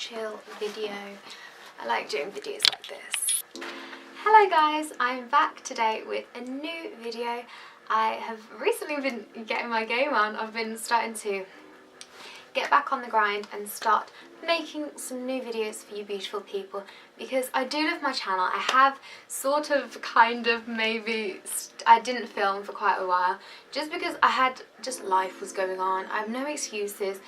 chill video. I like doing videos like this. Hello guys, I'm back today with a new video. I have recently been getting my game on. I've been starting to get back on the grind and start making some new videos for you beautiful people, because I do love my channel. I have I didn't film for quite a while just because life was going on. I have no excuses,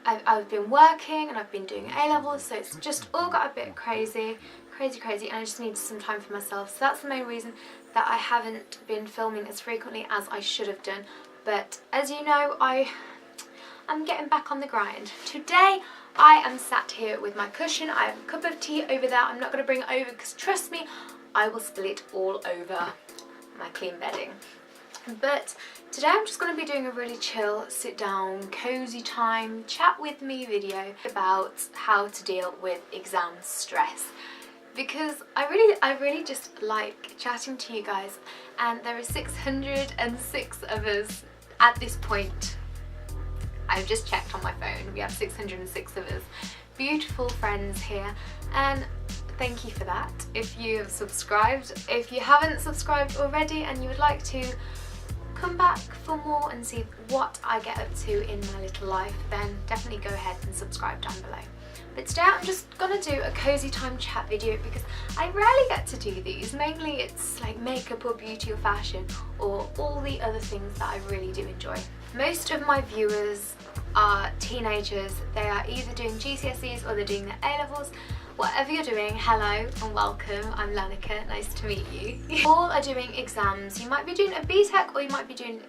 I've been working and I've been doing A-levels, so it's just all got a bit crazy, and I just need some time for myself. So that's the main reason that I haven't been filming as frequently as I should have done. But as you know, I'm getting back on the grind. Today I am sat here with my cushion. I have a cup of tea over there. I'm not going to bring it over because trust me, I will spill it all over my clean bedding. But today I'm just going to be doing a really chill, sit down, cozy time, chat with me video about how to deal with exam stress. Because I really just like chatting to you guys, and there are 606 of us at this point. I've just checked on my phone. We have 606 of us, beautiful friends here, and thank you for that. If you have subscribed, if you haven't subscribed already and you would like to come back for more and see what I get up to in my little life, then definitely go ahead and subscribe down below. But today I'm just gonna do a cozy time chat video because I rarely get to do these. Mainly it's like makeup or beauty or fashion or all the other things that I really do enjoy. Most of my viewers are teenagers. They are either doing GCSEs or they're doing their A-levels. Whatever you're doing, hello and welcome. I'm Lanika, nice to meet you. All are doing exams. You might be doing a BTEC or you might be doing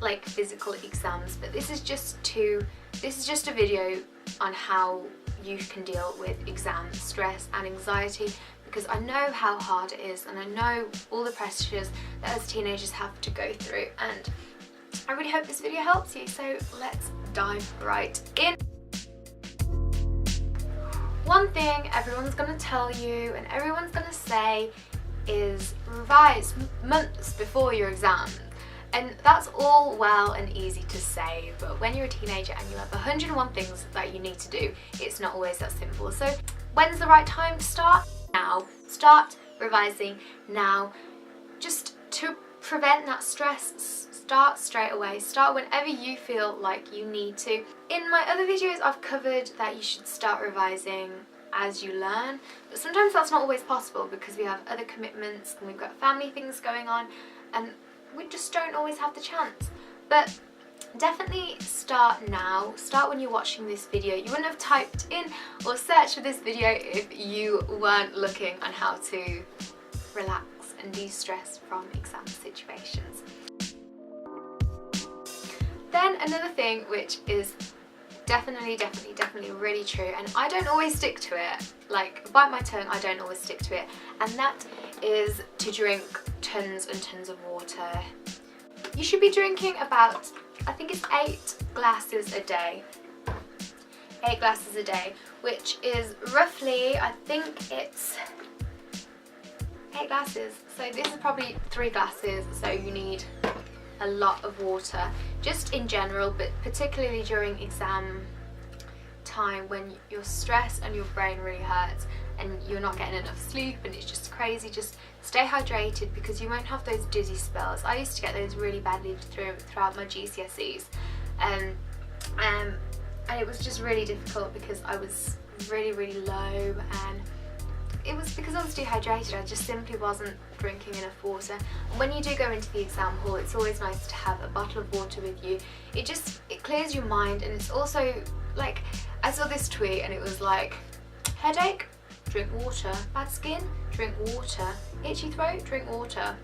like physical exams, but this is just a video on how you can deal with exam stress and anxiety, because I know how hard it is and I know all the pressures that us teenagers have to go through, and I really hope this video helps you. So let's dive right in. One thing everyone's going to tell you and everyone's going to say is revise months before your exam. And that's all well and easy to say, but when you're a teenager and you have 101 things that you need to do, it's not always that simple. So when's the right time to start? Now. Start revising now. Just to prevent that stress, start straight away. Start whenever you feel like you need to. In my other videos I've covered that you should start revising as you learn, but sometimes that's not always possible because we have other commitments and we've got family things going on and we just don't always have the chance. But definitely start now. Start when you're watching this video. You wouldn't have typed in or searched for this video if you weren't looking on how to relax and de-stress from exam situations. Then another thing which is definitely really true, and I don't always stick to it, like bite my tongue, I don't always stick to it, and that is to drink tons and tons of water. You should be drinking about, I think it's 8 glasses a day. 8 glasses a day, which is roughly, I think it's 8 glasses. So this is probably 3 glasses, so you need a lot of water, just in general, but particularly during exam time when you're stressed and your brain really hurts and you're not getting enough sleep and it's just crazy. Just stay hydrated because you won't have those dizzy spells. I used to get those really badly throughout my GCSEs, and it was just really difficult because I was really low, and it was because I was dehydrated. I just simply wasn't drinking enough water. And when you do go into the exam hall, it's always nice to have a bottle of water with you. It clears your mind, and it's also like, I saw this tweet and it was like, headache? Drink water. Bad skin? Drink water. Itchy throat? Drink water.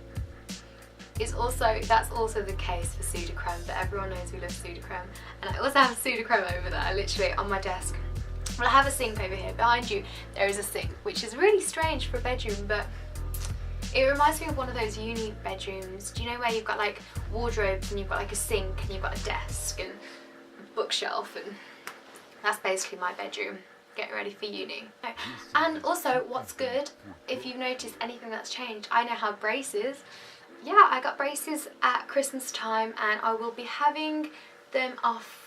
That's also the case for Sudocrem, but everyone knows we love Sudocrem. And I also have Sudocrem over there, literally on my desk. Well, I have a sink over here. Behind you there is a sink, which is really strange for a bedroom, but it reminds me of one of those uni bedrooms. Do you know where you've got like wardrobes and you've got like a sink and you've got a desk and a bookshelf, and that's basically my bedroom, getting ready for uni. And also, what's good, if you've noticed anything that's changed, I now have braces. Yeah, I got braces at Christmas time and I will be having them off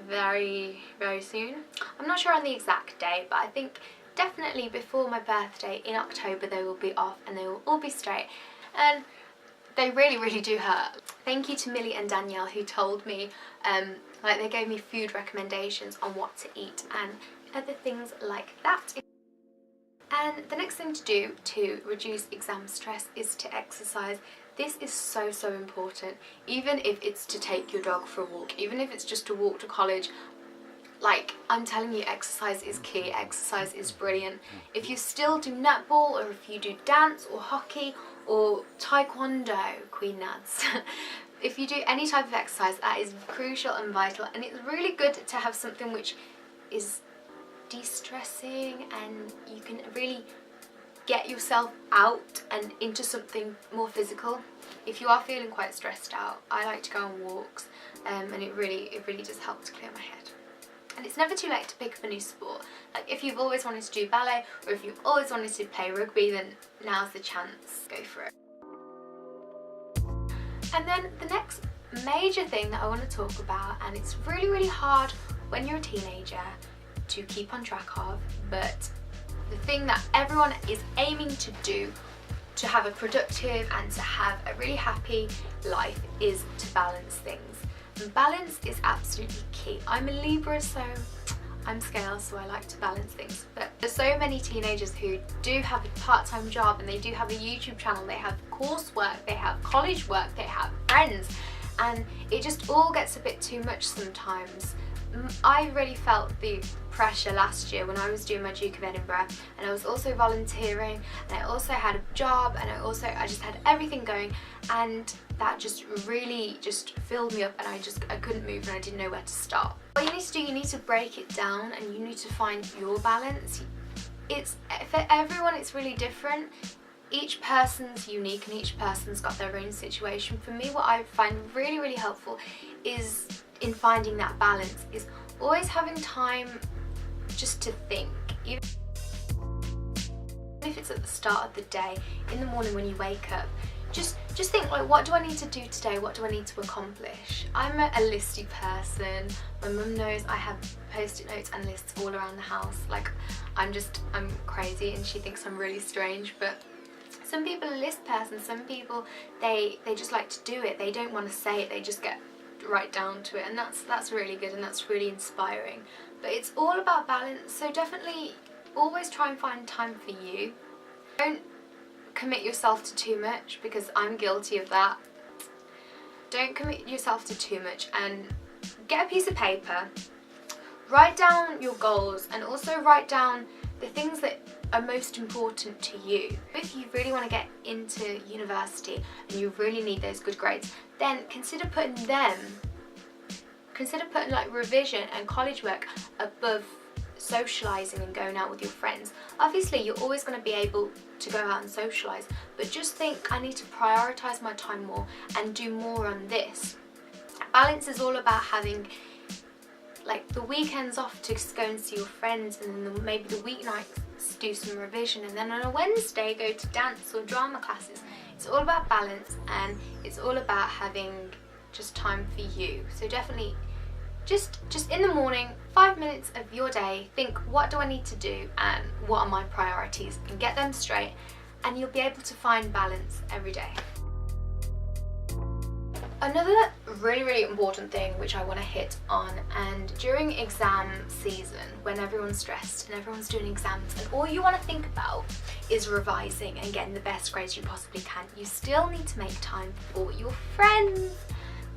very, very soon. I'm not sure on the exact day, but I think definitely before my birthday in October they will be off and they will all be straight, and they really, really do hurt. Thank you to Millie and Danielle who told me, like they gave me food recommendations on what to eat and other things like that. And the next thing to do to reduce exam stress is to exercise. This is so, so important. Even if it's to take your dog for a walk, even if it's just to walk to college, like I'm telling you, exercise is key, exercise is brilliant. If you still do netball, or if you do dance or hockey or taekwondo, Queen Nads, if you do any type of exercise, that is crucial and vital, and it's really good to have something which is de-stressing and you can really get yourself out and into something more physical. If you are feeling quite stressed out, I like to go on walks, and it really does help to clear my head. And it's never too late to pick up a new sport. Like if you've always wanted to do ballet, or if you've always wanted to play rugby, then now's the chance. Go for it. And then the next major thing that I want to talk about, and it's really, really hard when you're a teenager to keep on track of, but the thing that everyone is aiming to do to have a productive and to have a really happy life is to balance things. And balance is absolutely key. I'm a Libra, so I'm scale, so I like to balance things. But there's so many teenagers who do have a part-time job and they do have a YouTube channel, they have coursework, they have college work, they have friends, and it just all gets a bit too much sometimes. I really felt the pressure last year when I was doing my Duke of Edinburgh, and I was also volunteering, and I also had a job, and I just had everything going, and that just really just filled me up, and I couldn't move and I didn't know where to start. What you need to do, you need to break it down and you need to find your balance. It's for everyone, it's really different. Each person's unique and each person's got their own situation. For me, what I find really, really helpful is in finding that balance is always having time just to think. Even if it's at the start of the day, in the morning when you wake up, just think, like, what do I need to do today? What do I need to accomplish? I'm a listy person. My mum knows I have post-it notes and lists all around the house. Like, I'm crazy and she thinks I'm really strange, but some people are list persons. Some people, they just like to do it. They don't want to say it. They just get right down to it, and that's really good and that's really inspiring. But it's all about balance, so definitely always try and find time for you. Don't commit yourself to too much, because I'm guilty of that. Don't commit yourself to too much, and get a piece of paper, write down your goals, and also write down the things that are most important to you. If you really want to get into university and you really need those good grades, then consider putting like revision and college work above socialising and going out with your friends. Obviously you're always going to be able to go out and socialise, but just think, I need to prioritise my time more and do more on this. Balance is all about having like the weekends off to just go and see your friends, and then maybe the weeknights do some revision, and then on a Wednesday go to dance or drama classes. It's all about balance, and it's all about having just time for you. So definitely just in the morning, 5 minutes of your day, think, what do I need to do and what are my priorities, and get them straight, and you'll be able to find balance every day. Another really, really important thing which I want to hit on, and during exam season when everyone's stressed and everyone's doing exams and all you want to think about is revising and getting the best grades you possibly can, you still need to make time for your friends.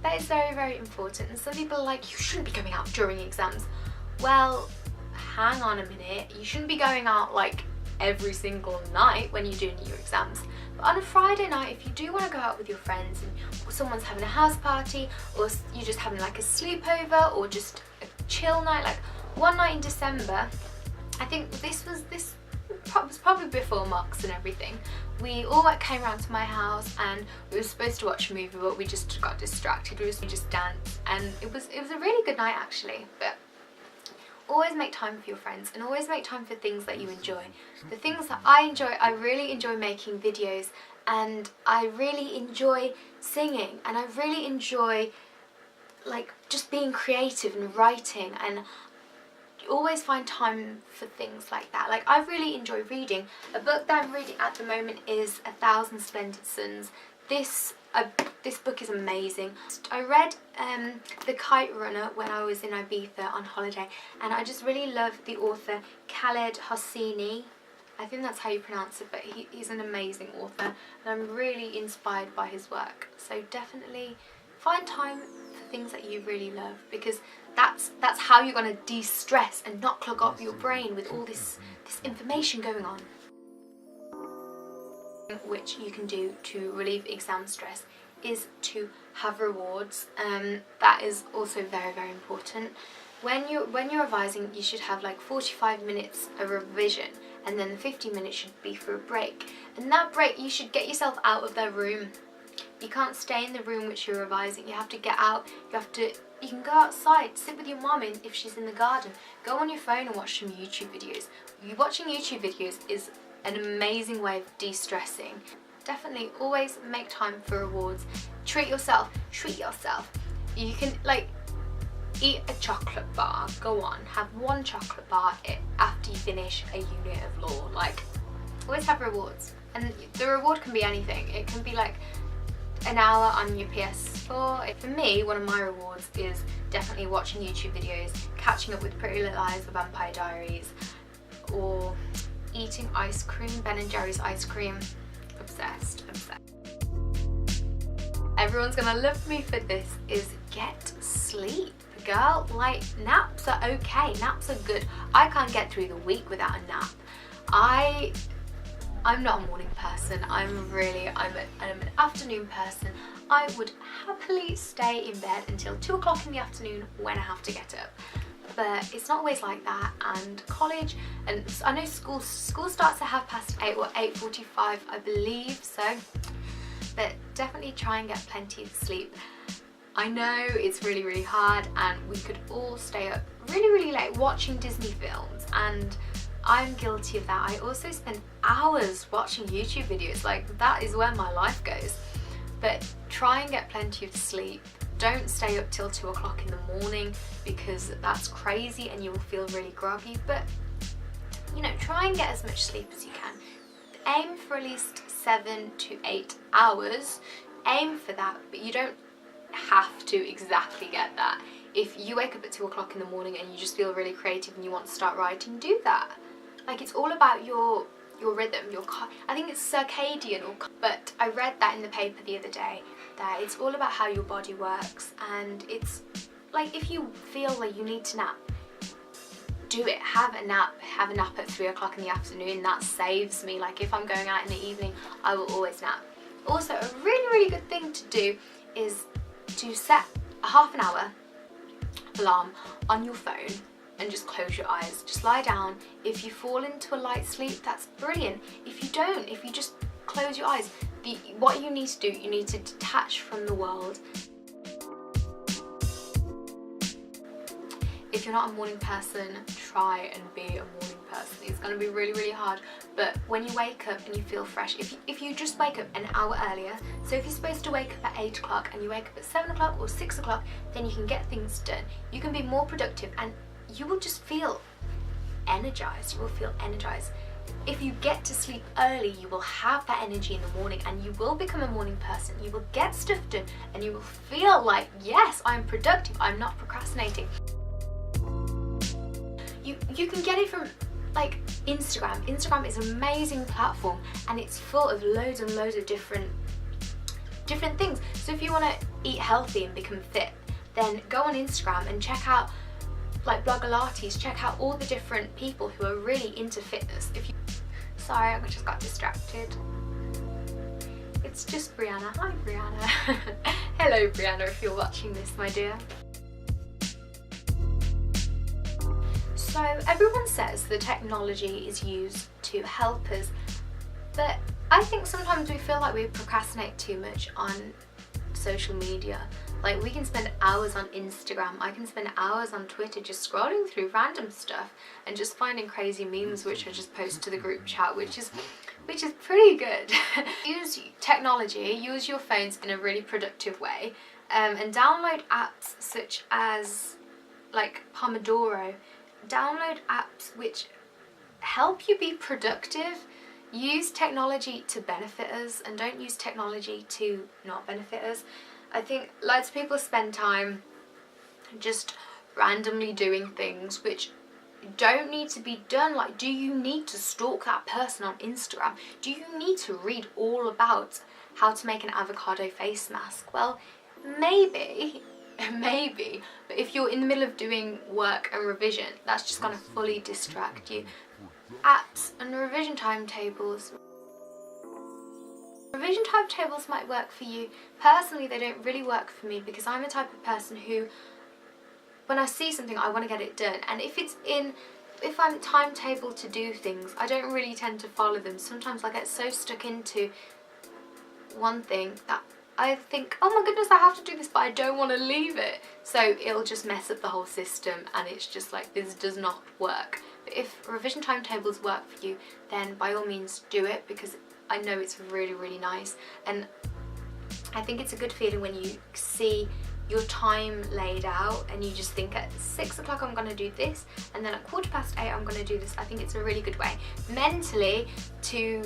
That is very, very important. And some people are like, you shouldn't be going out during exams. Well, hang on a minute, you shouldn't be going out like every single night when you're doing your exams. But on a Friday night, if you do want to go out with your friends and someone's having a house party, or you're just having like a sleepover or just a chill night, like one night in December, I think this was probably before mocks and everything, we all came around to my house and we were supposed to watch a movie, but we just got distracted. We just danced, and it was a really good night actually. But always make time for your friends, and always make time for things that you enjoy. The things that I enjoy, I really enjoy making videos, and I really enjoy singing, and I really enjoy like just being creative and writing, and always find time for things like that. Like, I really enjoy reading. A book that I'm reading at the moment is 1,000 Splendid Suns. This book is amazing. I read The Kite Runner when I was in Ibiza on holiday, and I just really love the author Khaled Hosseini. I think that's how you pronounce it, but he's an amazing author, and I'm really inspired by his work. So definitely find time for things that you really love, because that's how you're going to de-stress and not clog up your brain with all this information going on. Which you can do to relieve exam stress is to have rewards. That is also very, very important. When you're revising, you should have like 45 minutes of revision, and then the 50 minutes should be for a break. And that break, you should get yourself out of their room. You can't stay in the room which you're revising. You have to get out. You can go outside, sit with your mum if she's in the garden. Go on your phone and watch some YouTube videos. Watching YouTube videos is an amazing way of de-stressing. Definitely always make time for rewards. Treat yourself. You can eat a chocolate bar. Go on, have one chocolate bar after you finish a unit of law. Always have rewards, and the reward can be anything. It can be like an hour on your PS4. For me, one of my rewards is definitely watching YouTube videos, catching up with Pretty Little Liars or Vampire Diaries, or eating ice cream, Ben & Jerry's ice cream. Obsessed. Everyone's gonna love me for this, is get sleep. Girl, naps are okay, naps are good. I can't get through the week without a nap. I'm not a morning person. I'm an afternoon person. I would happily stay in bed until 2 o'clock in the afternoon when I have to get up. But it's not always like that, and college, and I know school starts at 8:30 or 8:45, I believe so. But definitely try and get plenty of sleep. I know it's really, really hard, and we could all stay up really, really late watching Disney films, and I'm guilty of that. I also spend hours watching YouTube videos. That is where my life goes. But try and get plenty of sleep. Don't stay up till 2 o'clock in the morning, because that's crazy and you will feel really groggy. But try and get as much sleep as you can. Aim for at least 7 to 8 hours. Aim for that, but you don't have to exactly get that. If you wake up at 2 o'clock in the morning and you just feel really creative and you want to start writing, do that. It's all about your rhythm, I think it's circadian, but I read that in the paper the other day, that it's all about how your body works, and it's if you feel like you need to nap, do it. Have a nap at 3 o'clock in the afternoon. That saves me. If I'm going out in the evening, I will always nap. Also, a really, really good thing to do is to set a half an hour alarm on your phone and just close your eyes. Just lie down. If you fall into a light sleep, that's brilliant. If you don't, if you just close your eyes, what you need to do, you need to detach from the world. If you're not a morning person, try and be a morning person. It's going to be really, really hard, but when you wake up and you feel fresh, if you just wake up an hour earlier, so if you're supposed to wake up at 8 o'clock and you wake up at 7 o'clock or 6 o'clock, then you can get things done. You can be more productive, and you will just feel energized. If you get to sleep early, you will have that energy in the morning, and you will become a morning person. You will get stuff done, and you will feel like, yes, I'm productive, I'm not procrastinating. You can get it from Instagram. Instagram is an amazing platform, and it's full of loads and loads of different things. So if you want to eat healthy and become fit, then go on Instagram and check out Bloggalates, check out all the different people who are really into fitness. Sorry, I just got distracted. It's just Brianna. Hi Brianna. Hello Brianna, if you're watching this, my dear. So everyone says the technology is used to help us, but I think sometimes we feel like we procrastinate too much on social media. We can spend hours on Instagram, I can spend hours on Twitter just scrolling through random stuff and just finding crazy memes which I just post to the group chat, which is pretty good. Use technology, use your phones in a really productive way, and download apps such as like Pomodoro. Download apps which help you be productive. Use technology to benefit us and don't use technology to not benefit us. I think loads of people spend time just randomly doing things which don't need to be done. Like, do you need to stalk that person on Instagram? Do you need to read all about how to make an avocado face mask? Well, maybe, but if you're in the middle of doing work and revision, that's just going to fully distract you. Apps and revision timetables. Revision timetables might work for you. Personally, they don't really work for me because I'm the type of person who, when I see something, I want to get it done. And if I'm timetabled to do things, I don't really tend to follow them. Sometimes I get so stuck into one thing that I think, oh my goodness, I have to do this, but I don't want to leave it. So it'll just mess up the whole system and it's just like, this does not work. But if revision timetables work for you, then by all means do it, because I know it's really, really nice. And I think it's a good feeling when you see your time laid out and you just think at 6 o'clock I'm going to do this, and then at 8:15 I'm going to do this. I think it's a really good way mentally to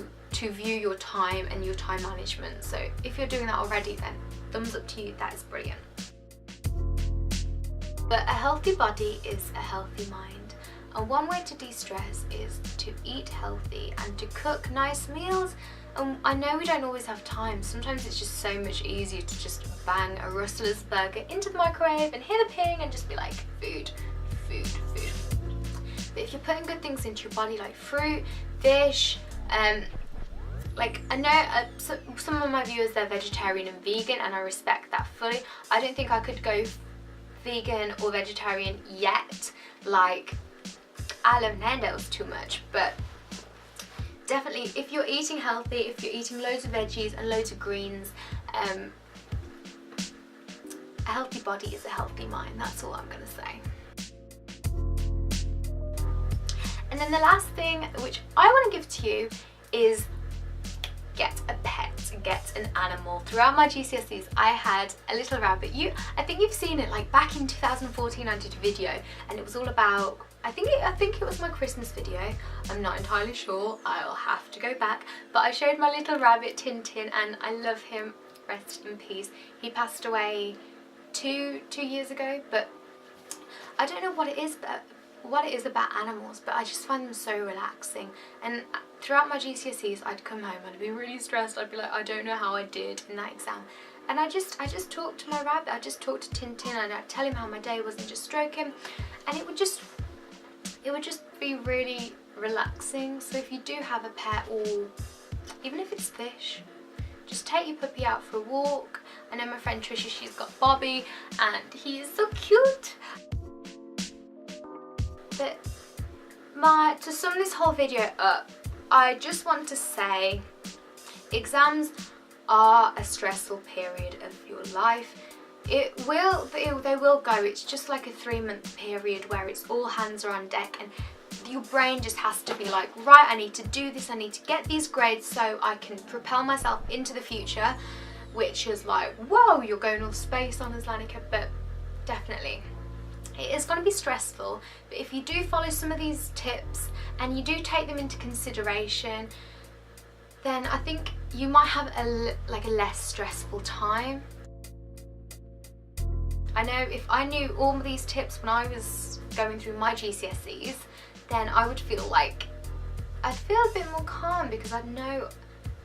view your time and your time management. So if you're doing that already, then thumbs up to you, that is brilliant. But a healthy body is a healthy mind, and one way to de-stress is to eat healthy and to cook nice meals. I know we don't always have time. Sometimes it's just so much easier to just bang a Rustler's burger into the microwave and hear the ping and just be like, food, food, food. But if you're putting good things into your body like fruit, fish, like I know some of my viewers, they're vegetarian and vegan, and I respect that fully. I don't think I could go vegan or vegetarian yet. Like, I love Nando's too much, but definitely if you're eating healthy, if you're eating loads of veggies and loads of greens, a healthy body is a healthy mind. That's all I'm gonna say. And then the last thing which I want to give to you is get a pet, get an animal. Throughout my GCSEs I had a little rabbit. I think you've seen it, like back in 2014 I did a video and it was all about, I think it was my Christmas video, I'm not entirely sure, I'll have to go back, but I showed my little rabbit Tintin and I love him, rest in peace. He passed away two years ago, but I don't know what it is about animals, but I just find them so relaxing. And throughout my GCSEs I'd come home, I'd be really stressed, I'd be like, I don't know how I did in that exam. And I just talked to my rabbit, I just talked to Tintin and I'd tell him how my day was and just stroke him, and it would just be really relaxing. So if you do have a pet, or even if it's fish, just take your puppy out for a walk. I know my friend Trisha, she's got Bobby and he is so cute. But to sum this whole video up, I just want to say exams are a stressful period of your life. They will go. It's just like a 3-month period where it's all hands are on deck and your brain just has to be like, right, I need to do this, I need to get these grades so I can propel myself into the future, which is like, whoa, you're going off space on us, Lanika. But definitely it is going to be stressful, but if you do follow some of these tips and you do take them into consideration, then I think you might have a less stressful time. I know if I knew all of these tips when I was going through my GCSEs, then I would feel like, I'd feel a bit more calm because I'd know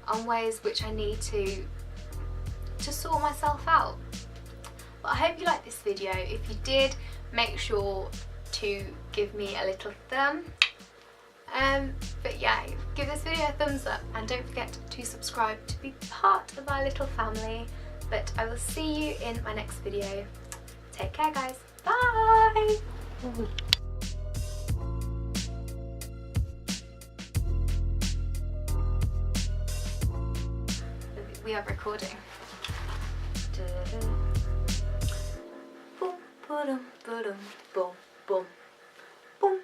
on ways which I need to sort myself out. But I hope you liked this video. If you did, make sure to give me a little thumb. But yeah, give this video a thumbs up and don't forget to subscribe to be part of our little family. But I will see you in my next video. Take care, guys. Bye! We are recording. Boom, boom, boom, boom, boom.